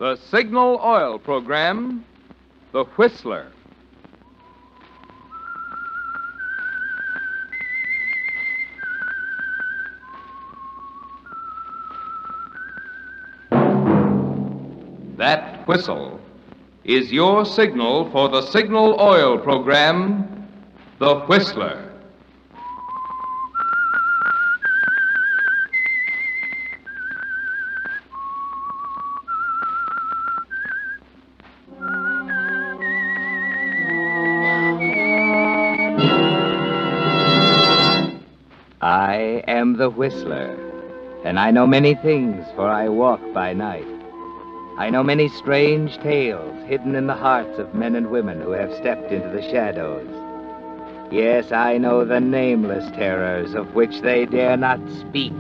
The Signal Oil Program, The Whistler. That whistle is your signal for the Signal Oil Program, The Whistler. I am the Whistler, and I know many things, for I walk by night. I know many strange tales hidden in the hearts of men and women who have stepped into the shadows. Yes, I know the nameless terrors of which they dare not speak.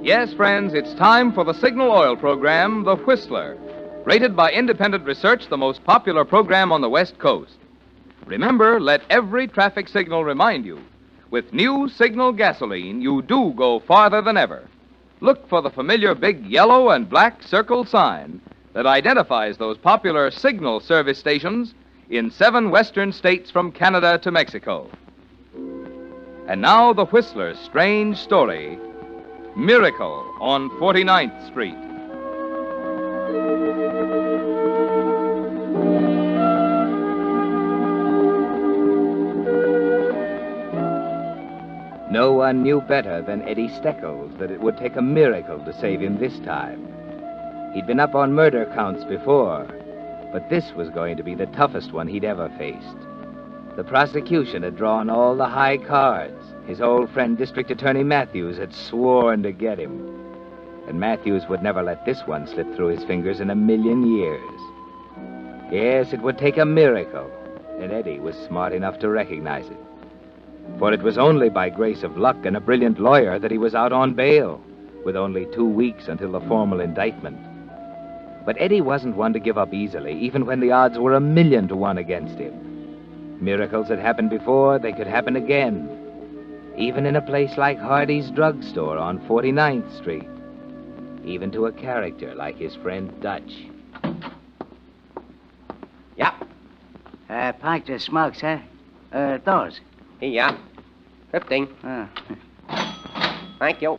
Yes, friends, it's time for the Signal Oil Program, The Whistler. Rated by independent research, the most popular program on the West Coast. Remember, let every traffic signal remind you, with new Signal gasoline, you do go farther than ever. Look for the familiar big yellow and black circle sign that identifies those popular Signal service stations in 7 western states from Canada to Mexico. And now, the Whistler's strange story, Miracle on 49th Street. No one knew better than Eddie Steckles that it would take a miracle to save him this time. He'd been up on murder counts before, but this was going to be the toughest one he'd ever faced. The prosecution had drawn all the high cards. His old friend District Attorney Matthews had sworn to get him. And Matthews would never let this one slip through his fingers in a million years. Yes, it would take a miracle, and Eddie was smart enough to recognize it. For it was only by grace of luck and a brilliant lawyer that he was out on bail, with only 2 weeks until the formal indictment. But Eddie wasn't one to give up easily, even when the odds were 1,000,000 to 1 against him. Miracles had happened before, they could happen again. Even in a place like Hardy's drugstore on 49th Street. Even to a character like his friend Dutch. Yeah. Pike just smokes, huh? Those. Yeah. 15. Thank you.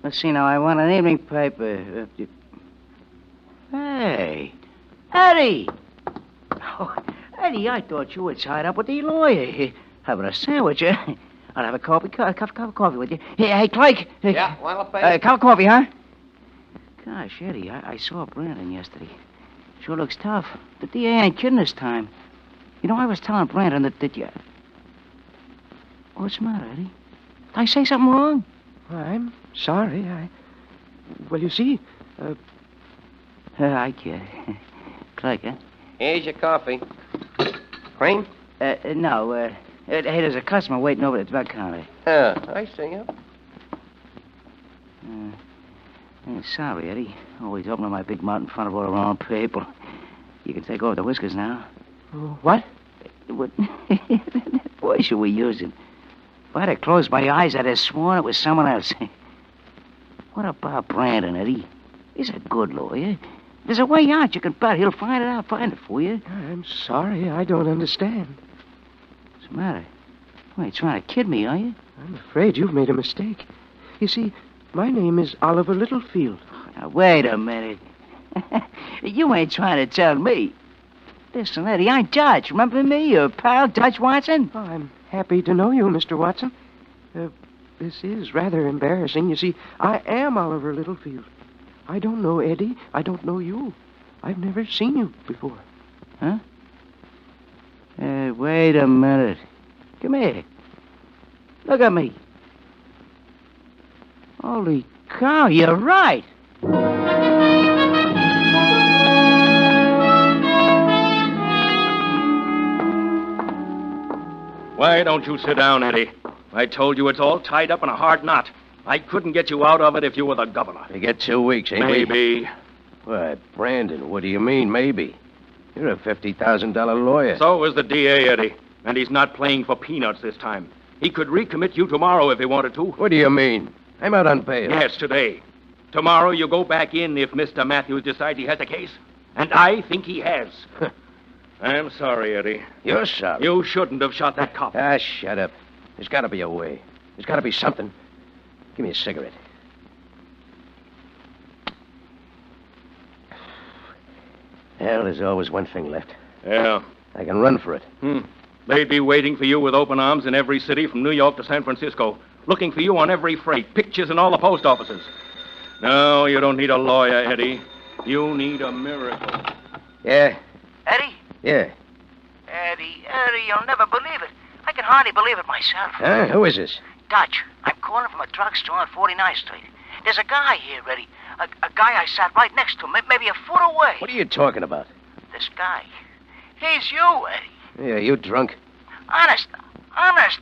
Let's see now, I want an evening paper. Hey, Eddie! Oh, Eddie, I thought you were tied up with the lawyer. Having a sandwich, eh? I'll have a cup of coffee with you. Hey, Clyke. Yeah, want a paper? Cup of coffee, huh? Gosh, Eddie, I saw Brandon yesterday. Sure looks tough. The DA ain't kidding this time. You know, I was telling Brandon that you... What's the matter, Eddie? Did I say something wrong? I'm sorry. Well, you see, I get it. Clyke, huh? Here's your coffee. Cream? No, hey, there's a customer waiting over at the drug counter. I see you. Sorry, Eddie. Always opening my big mouth in front of all the wrong people. You can take over the whiskers now. What? What voice are we using? If I'd have closed my eyes, I'd have sworn it was someone else. What about Brandon, Eddie? He's a good lawyer. There's a way out. You can bet he'll find it for you. I'm sorry. I don't understand. What's the matter? You ain't trying to kid me, are you? I'm afraid you've made a mistake. You see, my name is Oliver Littlefield. Now, wait a minute. You ain't trying to tell me. Listen, Eddie, I'm Dutch. Remember me, your pal, Dutch Watson? Oh, I'm happy to know you, Mr. Watson. This is rather embarrassing. You see, I am Oliver Littlefield. I don't know Eddie. I don't know you. I've never seen you before. Huh? Wait a minute. Come here. Look at me. Holy cow, you're right. Why don't you sit down, Eddie? I told you it's all tied up in a hard knot. I couldn't get you out of it if you were the governor. You get 2 weeks, ain't Maybe. What, Brandon, what do you mean, maybe? You're a $50,000 lawyer. So is the DA, Eddie. And he's not playing for peanuts this time. He could recommit you tomorrow if he wanted to. What do you mean? I'm out on bail. Yes, today. Tomorrow you go back in if Mr. Matthews decides he has a case. And I think he has. I'm sorry, Eddie. You're sorry. You shouldn't have shot that cop. Ah, shut up. There's got to be a way. There's got to be something. Give me a cigarette. Well, there's always one thing left. Yeah. I can run for it. They'd be waiting for you with open arms in every city from New York to San Francisco, looking for you on every freight, pictures in all the post offices. No, you don't need a lawyer, Eddie. You need a miracle. Yeah? Eddie? Yeah. Eddie, you'll never believe it. I can hardly believe it myself. Huh? Who is this? Dutch, I'm calling from a drugstore on 49th Street. There's a guy here, Eddie. A guy I sat right next to, maybe a foot away. What are you talking about? This guy. He's you, Eddie. Yeah, you drunk? Honest,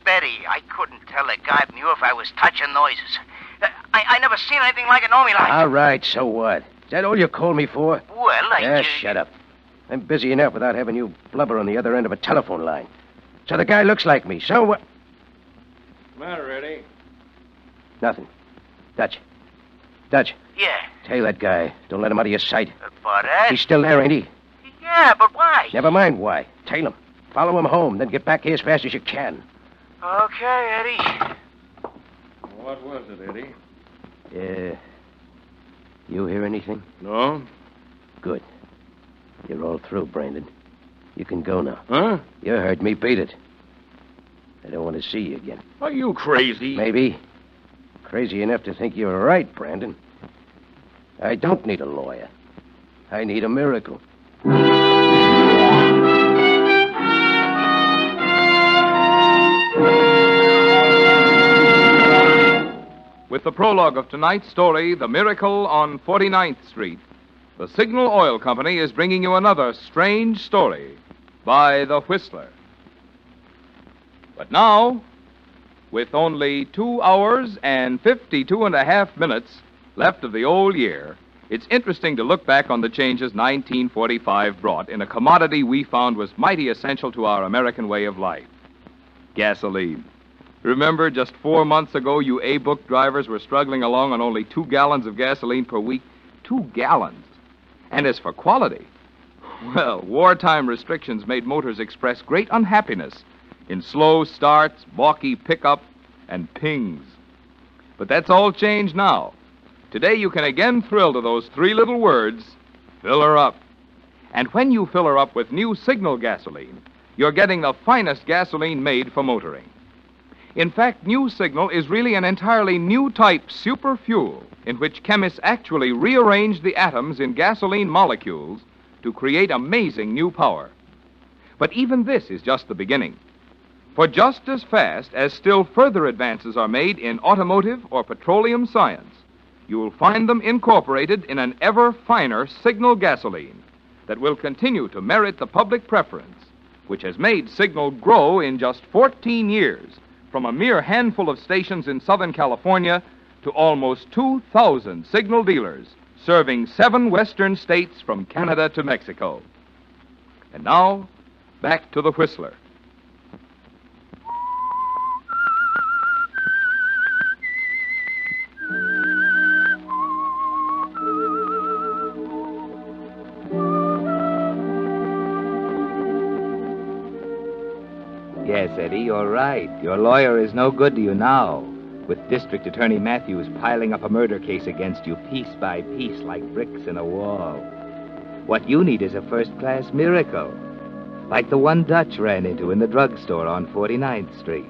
Eddie. I couldn't tell the guy from you if I was touching noises. I never seen anything like it in all my life. All right, so what? Is that all you called me for? Well, Yeah, shut up. I'm busy enough without having you blubber on the other end of a telephone line. So the guy looks like me, so what? What's the matter, Eddie? Nothing. Dutch. Yeah, Tell that guy. Don't let him out of your sight. but Ed... He's still there, ain't he? Yeah, but why? Never mind why. Tail him. Follow him home, then get back here as fast as you can. Okay, Eddie. What was it, Eddie? Yeah. You hear anything? No? Good. You're all through, Brandon. You can go now. Huh? You heard me. Beat it. I don't want to see you again. Are you crazy? Maybe. Crazy enough to think you're right, Brandon. I don't need a lawyer. I need a miracle. With the prologue of tonight's story, The Miracle on 49th Street, the Signal Oil Company is bringing you another strange story by The Whistler. But now, with only 2 hours and 52.5 minutes left of the old year, it's interesting to look back on the changes 1945 brought in a commodity we found was mighty essential to our American way of life: gasoline. Remember, just 4 months ago, you A-book drivers were struggling along on only 2 gallons of gasoline per week. 2 gallons. And as for quality, well, wartime restrictions made motors express great unhappiness in slow starts, balky pickup, and pings. But that's all changed now. Today you can again thrill to those 3 little words: fill her up. And when you fill her up with new Signal gasoline, you're getting the finest gasoline made for motoring. In fact, new Signal is really an entirely new type super fuel in which chemists actually rearrange the atoms in gasoline molecules to create amazing new power. But even this is just the beginning. For just as fast as still further advances are made in automotive or petroleum science, you will find them incorporated in an ever finer Signal gasoline that will continue to merit the public preference, which has made Signal grow in just 14 years from a mere handful of stations in Southern California to almost 2,000 Signal dealers serving 7 western states from Canada to Mexico. And now, back to the Whistler. Yes, Eddie, you're right. Your lawyer is no good to you now, with District Attorney Matthews piling up a murder case against you piece by piece like bricks in a wall. What you need is a first-class miracle, like the one Dutch ran into in the drugstore on 49th Street.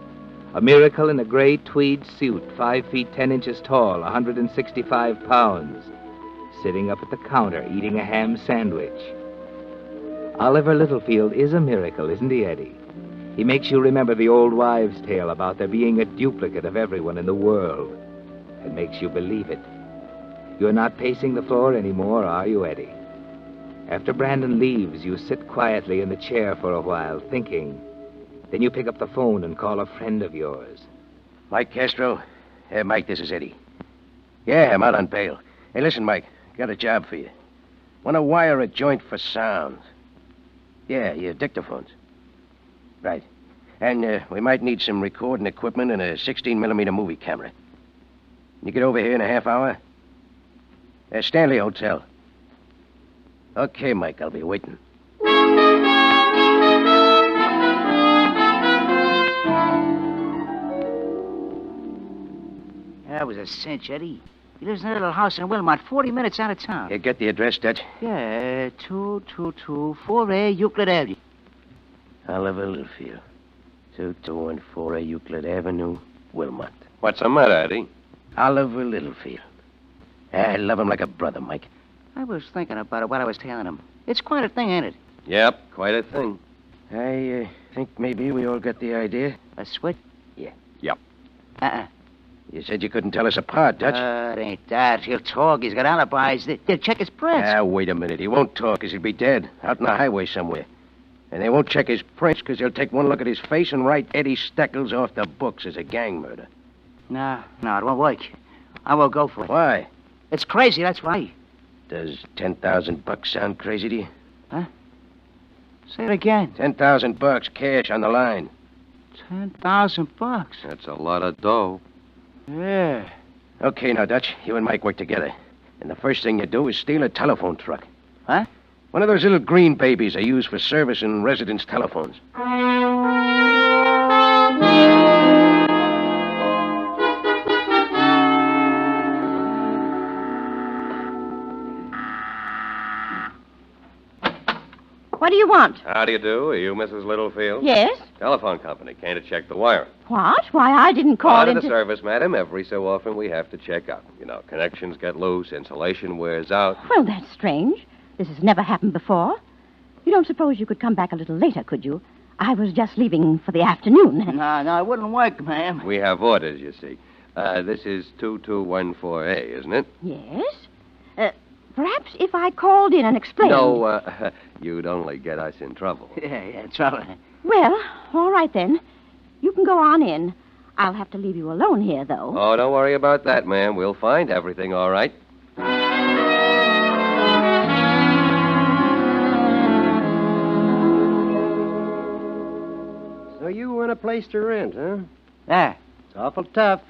A miracle in a gray tweed suit, 5 feet 10 inches tall, 165 pounds, sitting up at the counter eating a ham sandwich. Oliver Littlefield is a miracle, isn't he, Eddie? He makes you remember the old wives' tale about there being a duplicate of everyone in the world, and makes you believe it. You're not pacing the floor anymore, are you, Eddie? After Brandon leaves, you sit quietly in the chair for a while, thinking. Then you pick up the phone and call a friend of yours. Mike Castro? Mike, this is Eddie. Yeah, I'm out on bail. Hey, listen, Mike, got a job for you. Want to wire a joint for sound. Yeah, your dictaphones. Right. And we might need some recording equipment and a 16mm movie camera. You get over here in a half hour? Stanley Hotel. Okay, Mike, I'll be waiting. That was a cinch, Eddie. He lives in a little house in Wilmot, 40 minutes out of town. You get the address, Dutch? Yeah, 2224A Euclid Avenue. Oliver Littlefield. 2214A Euclid Avenue, Wilmot. What's the matter, Eddie? Oliver Littlefield. I love him like a brother, Mike. I was thinking about it while I was telling him. It's quite a thing, ain't it? Yep, quite a thing. I think maybe we all got the idea. A switch? Yeah. Yep. Uh-uh. You said you couldn't tell us apart, Dutch. It ain't that. He'll talk. He's got alibis. They'll check his prints. Wait a minute. He won't talk because he'll be dead, out on the highway somewhere. And they won't check his prints because they'll take one look at his face and write Eddie Steckles off the books as a gang murder. No, it won't work. I won't go for it. Why? It's crazy, that's why. Does $10,000 sound crazy to you? Say it again. $10,000 cash on the line. $10,000. That's a lot of dough. Yeah. Okay, now, Dutch, you and Mike work together. And the first thing you do is steal a telephone truck. Huh? One of those little green babies they use for servicing residents' telephones. What do you want? How do you do? Are you Mrs. Littlefield? Yes? Telephone company. Came to check the wire. What? Why, I didn't call Part of into... the service, madam. Every so often we have to check up. You know, connections get loose, insulation wears out. Well, that's strange. This has never happened before. You don't suppose you could come back a little later, could you? I was just leaving for the afternoon. No, it wouldn't work, ma'am. We have orders, you see. This is 2214A, isn't it? Yes? Perhaps if I called in and explained... No, you'd only get us in trouble. Yeah, trouble. Well, all right then. You can go on in. I'll have to leave you alone here, though. Oh, don't worry about that, ma'am. We'll find everything all right. So you want a place to rent, huh? Yeah. It's awful tough.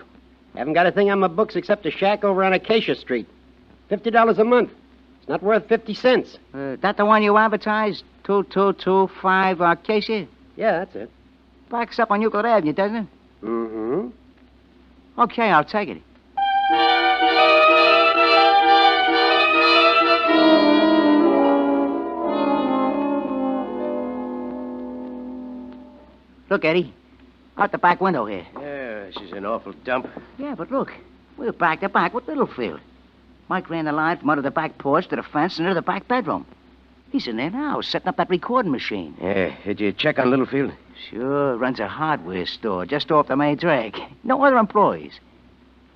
Haven't got a thing on my books except a shack over on Acacia Street. $50 a month. It's not worth 50 cents. That the one you advertised? 2225 Acacia? Yeah, that's it. Backs up on Euclid Avenue, doesn't it? Mm-hmm. Okay, I'll take it. Look, Eddie. Out the back window here. Yeah, this is an awful dump. Yeah, but look. We're back to back with Littlefield. Mike ran the line from under the back porch to the fence and into the back bedroom. He's in there now, setting up that recording machine. Yeah, did you check on Littlefield? Sure, runs a hardware store just off the main drag. No other employees.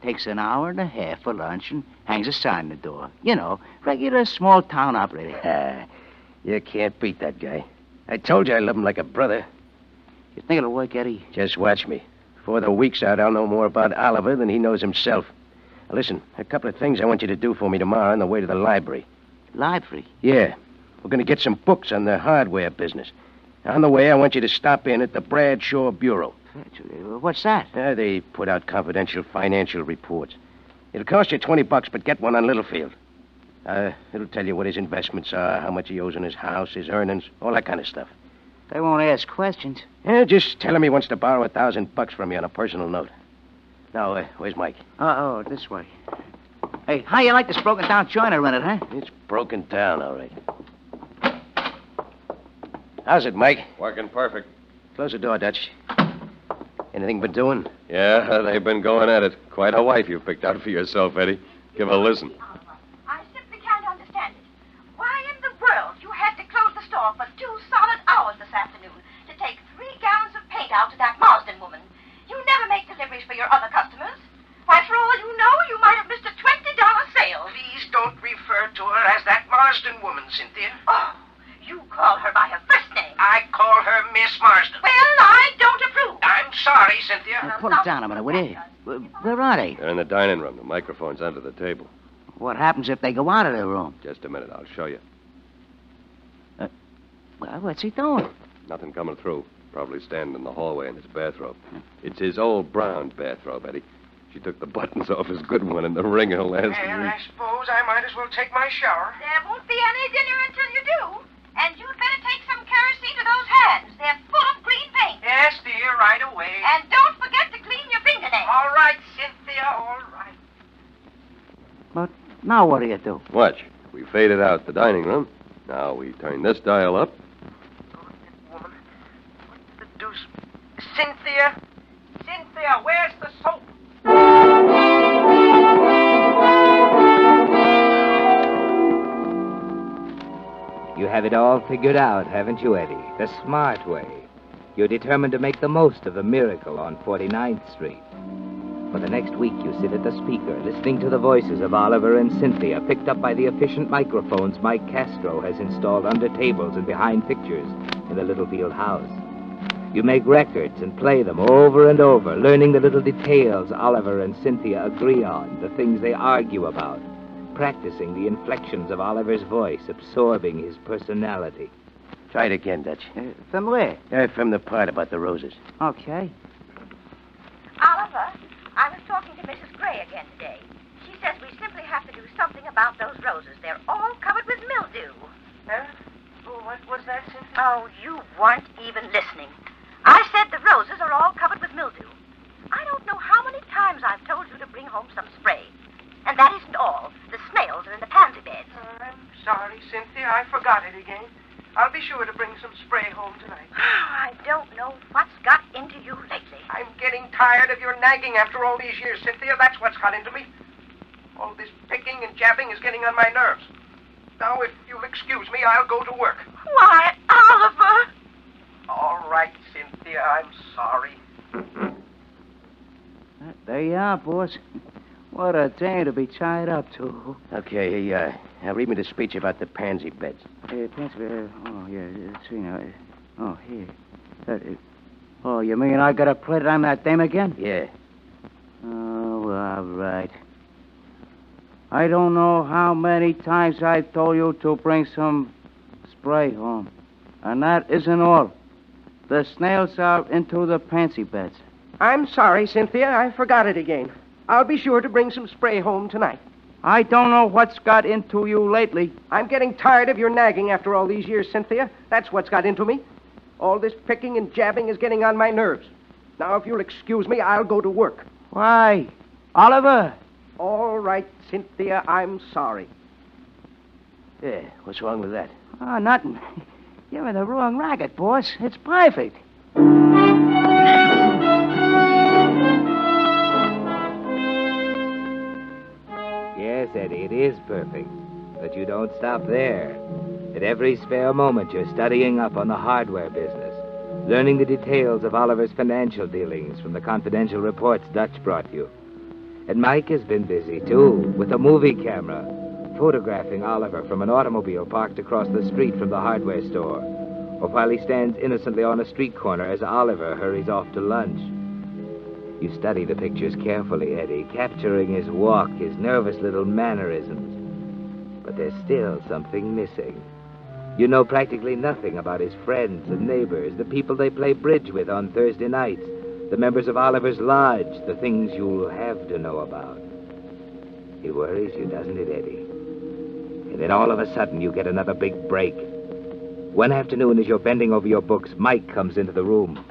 Takes an hour and a half for lunch and hangs a sign on the door. You know, regular small-town operator. You can't beat that guy. I told you I love him like a brother. You think it'll work, Eddie? Just watch me. Before the week's out, I'll know more about Oliver than he knows himself. Now, listen, a couple of things I want you to do for me tomorrow on the way to the library. Library? Yeah. We're going to get some books on the hardware business. On the way, I want you to stop in at the Bradshaw Bureau. What's that? They put out confidential financial reports. It'll cost you $20, but get one on Littlefield. It'll tell you what his investments are, how much he owes on his house, his earnings, all that kind of stuff. They won't ask questions. Yeah, just tell him he wants to borrow $1,000 from you on a personal note. Now, where's Mike? Oh, this way. Hey, how you like this broken-down joint I rented, huh? It's broken down, all right. How's it, Mike? Working perfect. Close the door, Dutch. Anything been doing? Yeah, they've been going at it. Quite a wife you picked out for yourself, Eddie. Give a listen. I simply can't understand it. Why in the world you had to close the store for 2 solid hours this afternoon to take 3 gallons of paint out to that Marsden woman? You never make deliveries for your other customers. Why, for all you know, you might have missed a $20 sale. Please don't refer to her as that Marsden woman, Cynthia. Oh, you call her by her first name. I call her Miss Marsden. Well, I don't approve. I'm sorry, Cynthia. Now, pull it down a minute, will you? Where are they? They're in the dining room. The microphone's under the table. What happens if they go out of their room? Just a minute. I'll show you. Well, what's he doing? Nothing coming through. Probably standing in the hallway in his bathrobe. It's his old brown bathrobe, Eddie. She took the buttons off his good one in the ringer last Well, week. I suppose I might as well take my shower. There won't be any dinner until you do. And you'd better take some kerosene to those hands. They're full of green paint. Yes, dear, right away. And don't forget to clean your fingernails. All right, Cynthia, all right. But now what do you do? Watch. We faded out the dining room. Now we turn this dial up. Woman, what the deuce? Cynthia? Cynthia, where's the soap? You have it all figured out, haven't you, Eddie? The smart way. You're determined to make the most of the miracle on 49th Street. For the next week, you sit at the speaker, listening to the voices of Oliver and Cynthia, picked up by the efficient microphones Mike Castro has installed under tables and behind pictures in the Littlefield house. You make records and play them over and over, learning the little details Oliver and Cynthia agree on, the things they argue about, practicing the inflections of Oliver's voice, absorbing his personality. Try it again, Dutch. From where? From the part about the roses. Okay. Oliver, I was talking to Mrs. Gray again today. She says we simply have to do something about those roses. They're all covered with mildew. Huh? Oh, what was that, Cynthia? Oh, you weren't even listening. I said the roses are all covered with mildew. I don't know how many times I've told you to bring home some spray. And that isn't all. The snails are in the pansy beds. I'm sorry, Cynthia. I forgot it again. I'll be sure to bring some spray home tonight. I don't know what's got into you lately. I'm getting tired of your nagging after all these years, Cynthia. That's what's got into me. All this picking and jabbing is getting on my nerves. Now, if you'll excuse me, I'll go to work. Why, Oliver! All right, Cynthia. I'm sorry. There you are, boss. What a day to be tied up to. Okay, now read me the speech about the pansy beds. Oh, yeah, let's see now. Oh, here. Oh, you mean I gotta put it on that dame again? Yeah. Oh, all right. I don't know how many times I've told you to bring some spray home. And that isn't all. The snails are into the pansy beds. I'm sorry, Cynthia. I forgot it again. I'll be sure to bring some spray home tonight. I don't know what's got into you lately. I'm getting tired of your nagging after all these years, Cynthia. That's what's got into me. All this picking and jabbing is getting on my nerves. Now, if you'll excuse me, I'll go to work. Why? Oliver! All right, Cynthia, I'm sorry. Yeah, what's wrong with that? Oh, nothing. You're in the wrong racket, boss. It's perfect. Yes, Eddie, it is perfect. But you don't stop there. At every spare moment, you're studying up on the hardware business, learning the details of Oliver's financial dealings from the confidential reports Dutch brought you. And Mike has been busy, too, with a movie camera, photographing Oliver from an automobile parked across the street from the hardware store, or while he stands innocently on a street corner as Oliver hurries off to lunch. You study the pictures carefully, Eddie, capturing his walk, his nervous little mannerisms. But there's still something missing. You know practically nothing about his friends and neighbors, the people they play bridge with on Thursday nights, the members of Oliver's lodge, the things you'll have to know about. It worries you, doesn't it, Eddie? And then all of a sudden you get another big break. One afternoon as you're bending over your books, Mike comes into the room.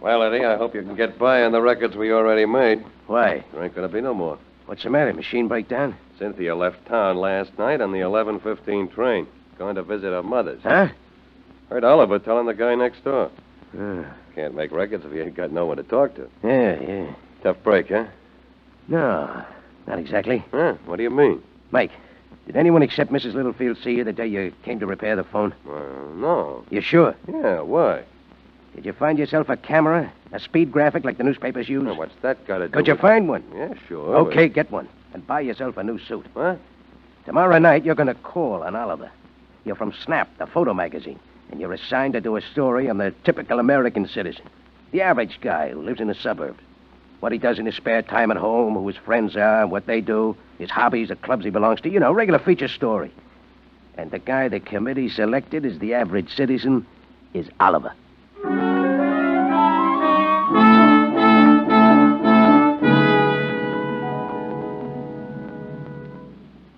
Well, Eddie, I hope you can get by on the records we already made. Why? There ain't going to be no more. What's the matter? Machine breakdown? Cynthia left town last night on the 11:15 train, going to visit her mother's. Huh? Heard Oliver telling the guy next door. Uh, Can't make records if you ain't got no one to talk to. yeah. Tough break, huh? No, not exactly. Huh? What do you mean? Mike, did anyone except Mrs. Littlefield see you the day you came to repair the phone? No. You sure? Yeah, why? Did you find yourself a camera? A speed graphic like the newspapers use? Now, what's that got to do Could you with... find one? Yeah, sure. Okay, get one. And buy yourself a new suit. What? Tomorrow night, you're going to call on Oliver. You're from Snap, the photo magazine. And you're assigned to do a story on the typical American citizen. The average guy who lives in the suburbs. What he does in his spare time at home, who his friends are, what they do, his hobbies, the clubs he belongs to. You know, regular feature story. And the guy the committee selected as the average citizen is Oliver.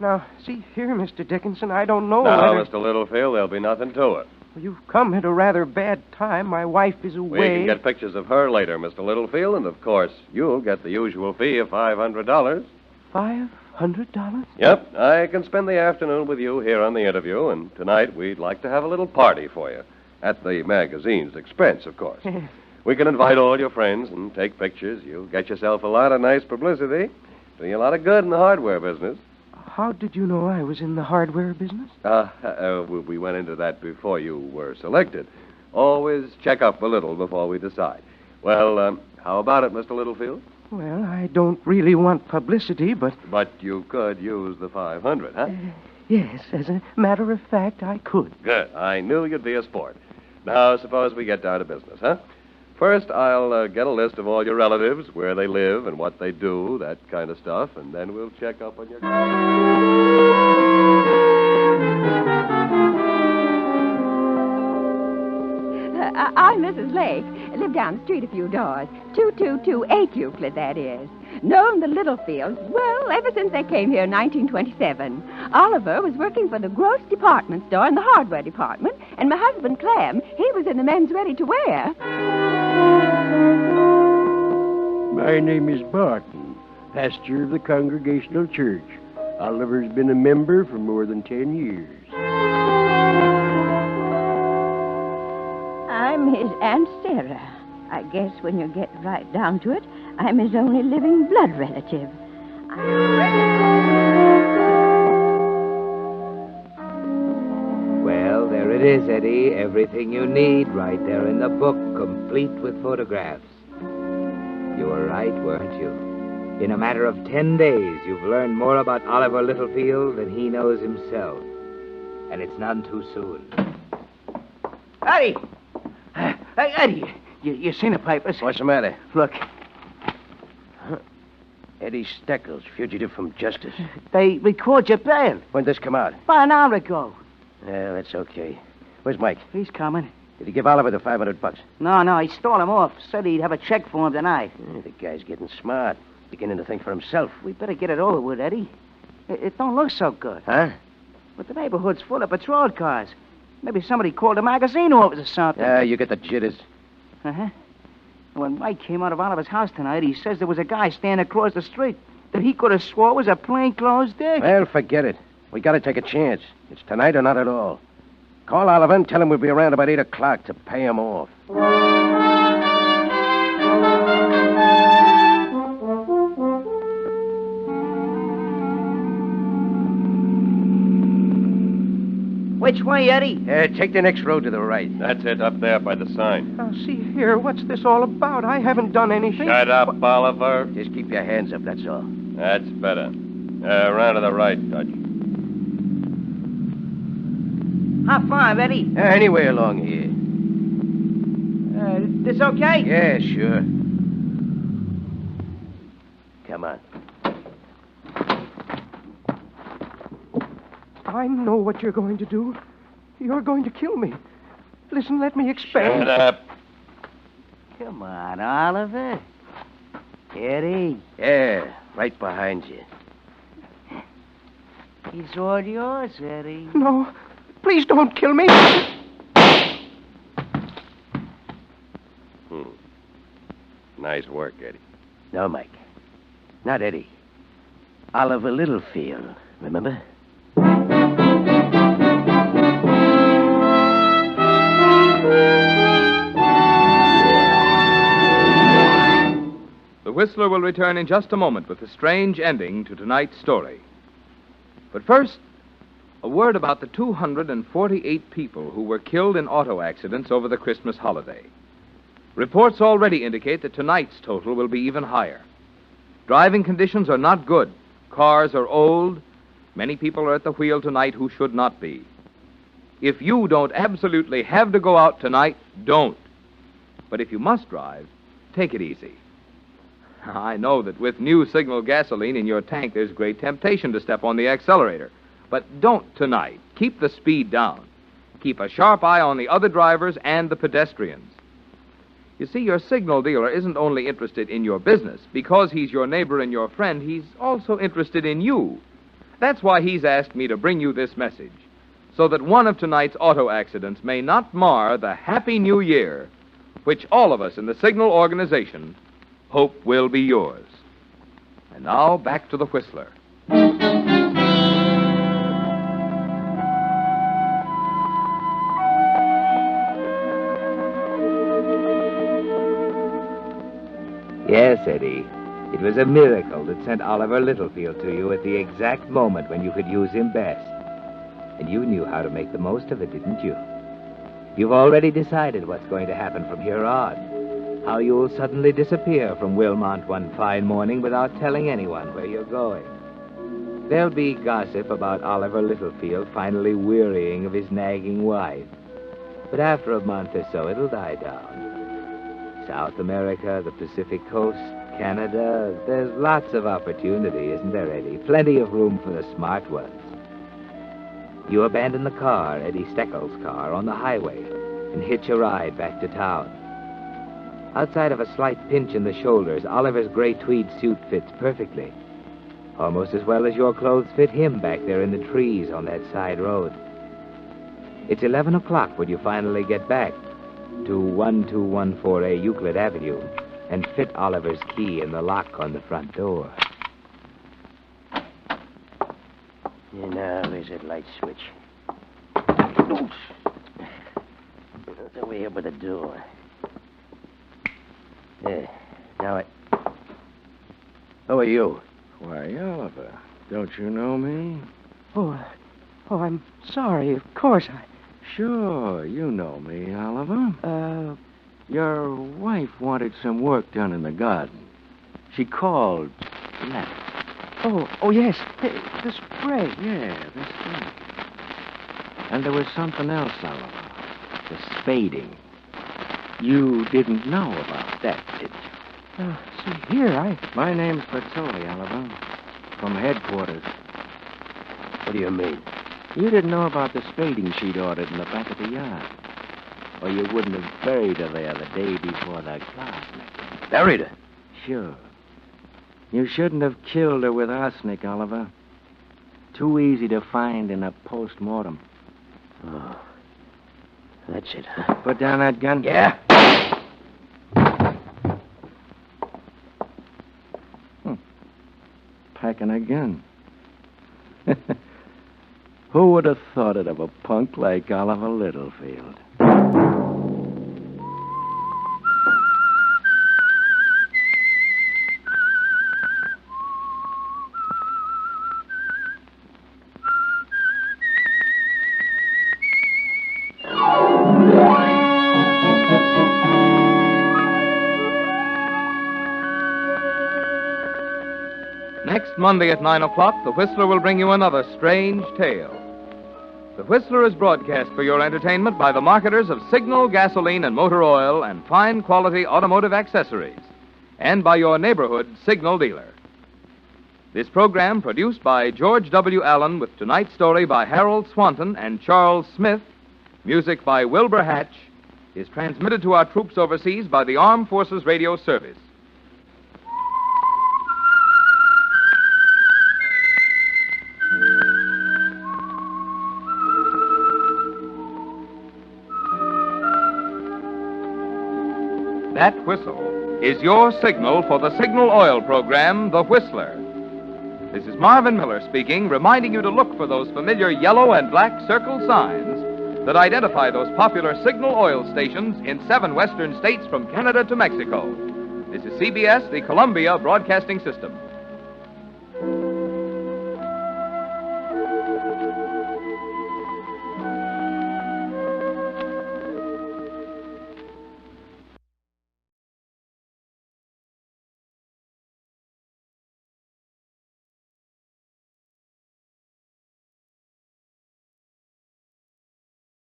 Now, see here, Mr. Dickinson, I don't know Now, whether... Mr. Littlefield, there'll be nothing to it. You've come at a rather bad time. My wife is We away. can get pictures of her later, Mr. Littlefield, and of course, you'll get the usual fee of $500. $500? Yep, I can spend the afternoon with you here on the interview, and tonight we'd like to have a little party for you. At the magazine's expense, of course. We can invite all your friends and take pictures. You'll get yourself a lot of nice publicity. Do you a lot of good in the hardware business. How did you know I was in the hardware business? We went into that before you were selected. Always check up a little before we decide. Well, how about it, Mr. Littlefield? Well, I don't really want publicity, but... But you could use the 500, huh? Yes, as a matter of fact, I could. Good. I knew you'd be a sport. Now, suppose we get down to business, huh? First, I'll get a list of all your relatives, where they live and what they do, that kind of stuff, and then we'll check up on your... I'm Mrs. Lake. I live down the street a few doors. 2228 Euclid, that is. Known the Littlefields, well, ever since they came here in 1927. Oliver was working for the gross department store in the hardware department, and my husband, Clem, he was in the men's ready-to-wear. My name is Barton, pastor of the Congregational Church. Oliver's been a member for more than 10 years. I'm his Aunt Sarah. I guess when you get right down to it, I'm his only living blood relative. Well, there it is, Eddie. Everything you need right there in the book, complete with photographs. You were right, weren't you? In a matter of 10 days, you've learned more about Oliver Littlefield than he knows himself. And it's none too soon. Eddie! Hey, Eddie, you seen the papers? What's the matter? Look, Eddie Steckles, fugitive from justice. they record your bail. When'd this come out? About an hour ago. Yeah, that's okay. Where's Mike? He's coming. Did he give Oliver the $500? No, he stole him off. Said he'd have a check for him tonight. The guy's getting smart. Beginning to think for himself. We better get it over with, Eddie. It don't look so good. Huh? But the neighborhood's full of patrol cars. Maybe somebody called the magazine office or something. Yeah, you get the jitters. Uh-huh. When Mike came out of Oliver's house tonight, he says there was a guy standing across the street that he could have swore was a plainclothes dick. Well, forget it. We gotta take a chance. It's tonight or not at all. Call Oliver and tell him we'll be around about 8 o'clock to pay him off. Which way, Eddie? Take the next road to the right. That's it, up there by the sign. Now, see here, what's this all about? I haven't done anything. Shut up, Oliver. Just keep your hands up, that's all. That's better. Around to the right, Dutch. How far, Eddie? Anywhere along here. This okay? Yeah, sure. Come on. I know what you're going to do. You're going to kill me. Listen, let me explain. Shut up. Come on, Oliver. Eddie, Yeah, right behind you. he's all yours, Eddie. No, please don't kill me. Nice work, Eddie. No, Mike. Not Eddie. Oliver Littlefield, remember? The Whistler will return in just a moment with a strange ending to tonight's story. But first, a word about the 248 people who were killed in auto accidents over the Christmas holiday. Reports already indicate that tonight's total will be even higher. Driving conditions are not good. Cars are old. Many people are at the wheel tonight who should not be. If you don't absolutely have to go out tonight, don't. But if you must drive, take it easy. I know that with new signal gasoline in your tank, there's great temptation to step on the accelerator. But don't tonight. Keep the speed down. Keep a sharp eye on the other drivers and the pedestrians. You see, your signal dealer isn't only interested in your business. Because he's your neighbor and your friend, he's also interested in you. That's why he's asked me to bring you this message, so that one of tonight's auto accidents may not mar the Happy New Year, which all of us in the Signal organization hope will be yours. And now, back to the Whistler. Yes, Eddie. It was a miracle that sent Oliver Littlefield to you at the exact moment when you could use him best. And you knew how to make the most of it, didn't you? You've already decided what's going to happen from here on. How you'll suddenly disappear from Wilmont one fine morning without telling anyone where you're going. There'll be gossip about Oliver Littlefield finally wearying of his nagging wife. But after a month or so, it'll die down. South America, the Pacific Coast, Canada, there's lots of opportunity, isn't there, Eddie? Plenty of room for the smart ones. You abandon the car, Eddie Steckel's car, on the highway and hitch a ride back to town. Outside of a slight pinch in the shoulders, Oliver's gray tweed suit fits perfectly. Almost as well as your clothes fit him back there in the trees on that side road. It's 11 o'clock when you finally get back to 1214A Euclid Avenue and fit Oliver's key in the lock on the front door. Now, there's that light switch. Oof. The way up with the door. There. Now Who are you? Why, Oliver, don't you know me? Oh, I'm sorry. Of course, Sure, you know me, Oliver. Your wife wanted some work done in the garden. She called, left. Oh, yes. The spray. Yeah, the spray. And there was something else, Oliver. The spading. You didn't know about that, did you? See, here, My name's Pezzoli, Oliver. From headquarters. What do you mean? You didn't know about the spading she'd ordered in the back of the yard. Or you wouldn't have buried her there the day before that arsenic. Buried her? Sure. You shouldn't have killed her with arsenic, Oliver. Too easy to find in a post-mortem. Oh. That's it. Put down that gun. Yeah. Packing a gun. Who would have thought it of a punk like Oliver Littlefield? Next Monday at 9 o'clock, the Whistler will bring you another strange tale. The Whistler is broadcast for your entertainment by the marketers of Signal gasoline and motor oil and fine quality automotive accessories, and by your neighborhood Signal dealer. This program, produced by George W. Allen, with tonight's story by Harold Swanton and Charles Smith, music by Wilbur Hatch, is transmitted to our troops overseas by the Armed Forces Radio Service. That whistle is your signal for the Signal Oil program, The Whistler. This is Marvin Miller speaking, reminding you to look for those familiar yellow and black circle signs that identify those popular Signal Oil stations in 7 western states from Canada to Mexico. This is CBS, the Columbia Broadcasting System.